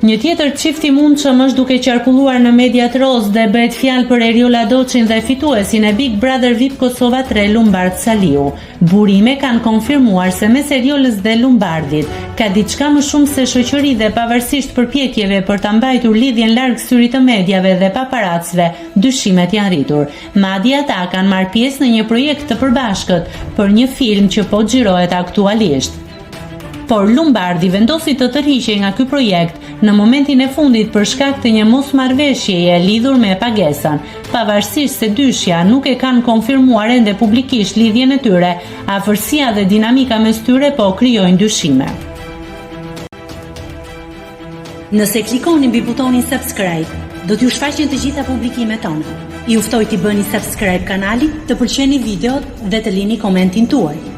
Një tjetër çift i mundshëm është duke qarkulluar në mediat roz dhe bëhet fjalë për Eriola Doçin dhe fituesin e Big Brother VIP Kosova 3 Lumbard Saliu. Burime kanë konfirmuar se mes Eriolës dhe Lumbardit ka diçka më shumë se shoqëri dhe pavarësisht përpjekjeve për ta mbajtur lidhjen larg syrit të mediave dhe paparacëve, dyshimet janë rritur. Madje ata kanë marrë pjesë në një projekt të përbashkët për një film që po xhirohet aktualisht. Por Lumbardi vendosi të tërhiqej nga ky projekt në momentin e fundit për shkak të një mosmarrëveshjeje lidhur me pagesën. Pavarësisht se dyshja nuk e kanë konfirmuar ende publikisht lidhjen e tyre, afërsia dhe dinamika mes tyre po krijojnë dyshime. Nëse klikoni mbi butonin subscribe, do t'ju shfaqen të gjitha publikimet tona. Ju ftoj t'i bëni subscribe kanalit, të pëlqeni videot dhe të lini komentin tuaj.